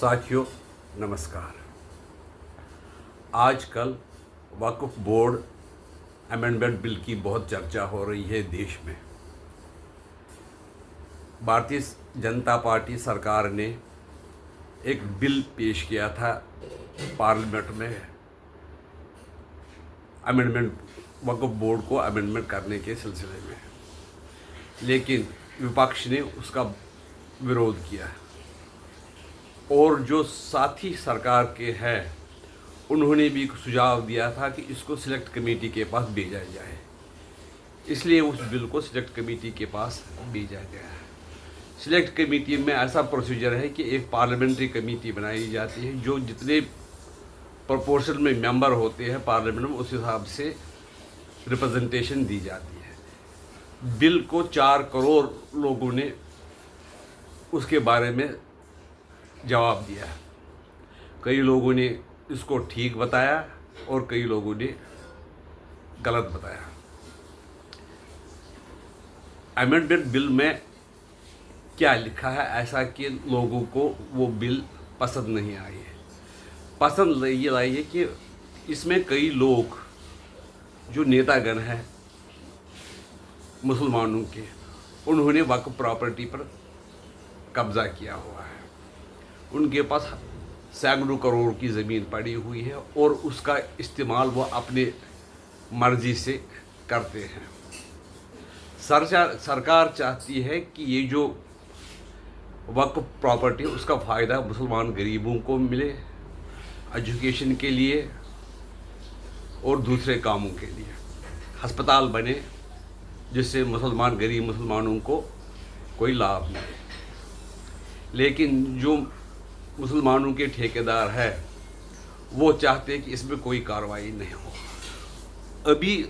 साथियों नमस्कार। आजकल वक्फ बोर्ड अमेंडमेंट बिल की बहुत चर्चा हो रही है देश में। भारतीय जनता पार्टी सरकार ने एक बिल पेश किया था पार्लियामेंट में अमेंडमेंट वक्फ बोर्ड को अमेंडमेंट करने के सिलसिले में, लेकिन विपक्ष ने उसका विरोध किया और जो साथी सरकार के हैं उन्होंने भी सुझाव दिया था कि इसको सिलेक्ट कमेटी के पास भेजा जाए। इसलिए उस बिल को सिलेक्ट कमेटी के पास भेजा गया है। सिलेक्ट कमेटी में ऐसा प्रोसीजर है कि एक पार्लियामेंट्री कमेटी बनाई जाती है जो जितने प्रोपोर्शन में मेंबर होते हैं पार्लियामेंट में उस हिसाब से रिप्रेजेंटेशन दी जाती है। बिल को 4 करोड़ लोगों ने उसके बारे में जवाब दिया। कई लोगों ने इसको ठीक बताया और कई लोगों ने गलत बताया। अमेंडमेंट बिल में क्या लिखा है ऐसा कि लोगों को वो बिल पसंद नहीं आई है। पसंद ये आई है कि इसमें कई लोग जो नेतागण हैं मुसलमानों के, उन्होंने वक्फ प्रॉपर्टी पर कब्ज़ा किया हुआ है। उनके पास सैकड़ों करोड़ की ज़मीन पड़ी हुई है और उसका इस्तेमाल वो अपने मर्जी से करते हैं। सरकार चाहती है कि ये जो वक्फ प्रॉपर्टी है उसका फ़ायदा मुसलमान गरीबों को मिले, एजुकेशन के लिए और दूसरे कामों के लिए। अस्पताल बने जिससे गरीब मुसलमानों को कोई लाभ मिले। लेकिन जो मुसलमानों के ठेकेदार है वो चाहते हैं कि इसमें कोई कार्रवाई नहीं हो। अभी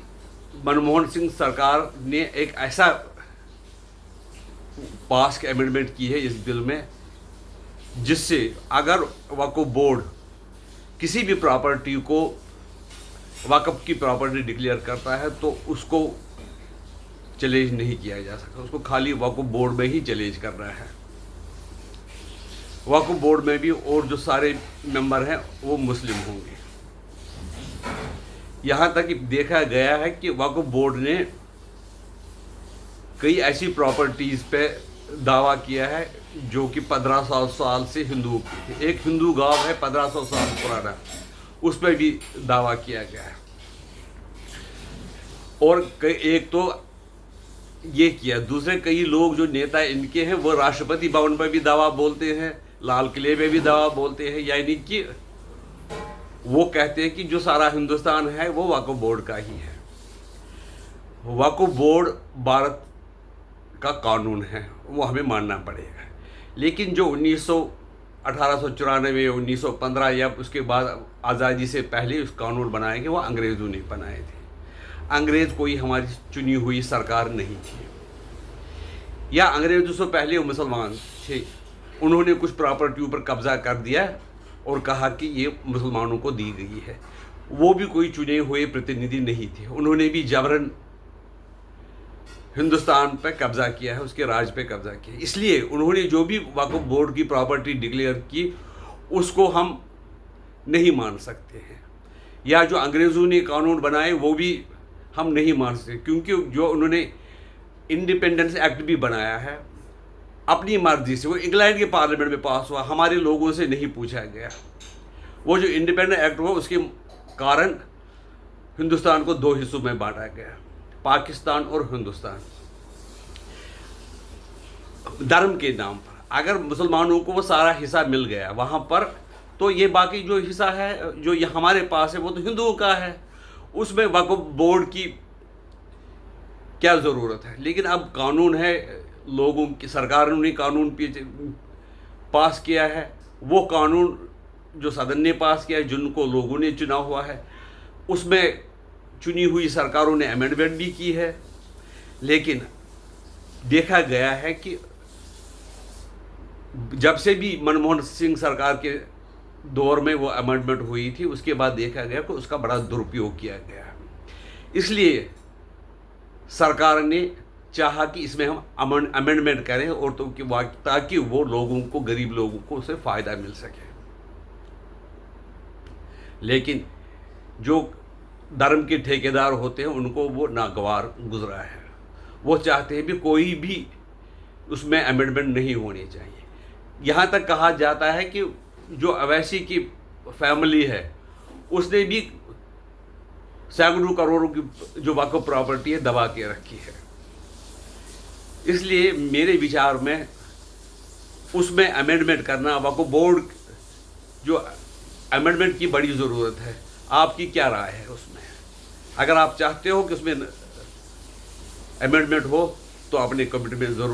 मनमोहन सिंह सरकार ने एक ऐसा पास अमेंडमेंट की है इस बिल में जिससे अगर वक्फ बोर्ड किसी भी प्रॉपर्टी को वक्फ की प्रॉपर्टी डिक्लेयर करता है तो उसको चैलेंज नहीं किया जा सकता। उसको खाली वक्फ बोर्ड में ही चैलेंज करना है। वक्फ बोर्ड में भी और जो सारे मेंबर हैं वो मुस्लिम होंगे। यहाँ तक कि देखा गया है कि वक्फ बोर्ड ने कई ऐसी प्रॉपर्टीज़ पे दावा किया है जो कि 1500 साल से हिंदू, एक हिंदू गांव है 1500 साल पुराना, उस पर भी दावा किया गया है। और एक तो ये किया, दूसरे कई लोग जो नेता इनके हैं वो राष्ट्रपति भवन पर भी दावा बोलते हैं, लाल किले पे भी दावा बोलते हैं, यानी कि वो कहते हैं कि जो सारा हिंदुस्तान है वो वक्फ बोर्ड का ही है। वक्फ बोर्ड भारत का कानून है, वो हमें मानना पड़ेगा। लेकिन जो 1894, 1915 या उसके बाद आज़ादी से पहले उस कानून बनाए गए वो अंग्रेज़ों ने बनाए थे। अंग्रेज़ कोई हमारी चुनी हुई सरकार नहीं थी, या अंग्रेज़ों से पहले वो मुसलमान थे। उन्होंने कुछ प्रॉपर्टी पर कब्ज़ा कर दिया और कहा कि ये मुसलमानों को दी गई है। वो भी कोई चुने हुए प्रतिनिधि नहीं थे, उन्होंने भी जबरन हिंदुस्तान पर कब्ज़ा किया है, उसके राज पे कब्ज़ा किया। इसलिए उन्होंने जो भी वक्फ बोर्ड की प्रॉपर्टी डिक्लेयर की उसको हम नहीं मान सकते हैं, या जो अंग्रेज़ों ने कानून बनाए वो भी हम नहीं मान सकते, क्योंकि जो उन्होंने इंडिपेंडेंस एक्ट भी बनाया है अपनी मर्जी से, वो इंग्लैंड के पार्लियामेंट में पास हुआ, हमारे लोगों से नहीं पूछा गया। वो जो इंडिपेंडेंस एक्ट हुआ उसके कारण हिंदुस्तान को 2 हिस्सों में बांटा गया, पाकिस्तान और हिंदुस्तान, धर्म के नाम पर। अगर मुसलमानों को वो सारा हिस्सा मिल गया वहाँ पर, तो ये बाकी जो हिस्सा है जो ये हमारे पास है वो तो हिंदुओं का है, उसमें वक्फ बोर्ड की क्या ज़रूरत है। लेकिन अब कानून है, लोगों की सरकार ने कानून पास किया है, वो कानून जो सदन ने पास किया है, जिनको लोगों ने चुना हुआ है, उसमें चुनी हुई सरकारों ने अमेंडमेंट भी की है। लेकिन देखा गया है कि जब से भी मनमोहन सिंह सरकार के दौर में वो अमेंडमेंट हुई थी, उसके बाद देखा गया कि उसका बड़ा दुरुपयोग किया गया। इसलिए सरकार ने चाहा कि इसमें हम अमेंडमेंट करें और तो ताकि वो लोगों को, गरीब लोगों को उससे फ़ायदा मिल सके। लेकिन जो धर्म के ठेकेदार होते हैं उनको वो नागवार गुजरा है। वो चाहते हैं भी कोई भी उसमें अमेंडमेंट नहीं होनी चाहिए। यहाँ तक कहा जाता है कि जो अवैसी की फैमिली है उसने भी सैकड़ों करोड़ों की जो वक्फ प्रॉपर्टी है दबा के रखी है। इसलिए मेरे विचार में उसमें अमेंडमेंट करना, वक्फ बोर्ड जो अमेंडमेंट की बड़ी ज़रूरत है। आपकी क्या राय है उसमें? अगर आप चाहते हो कि उसमें अमेंडमेंट हो तो अपने कमेटी में ज़रूर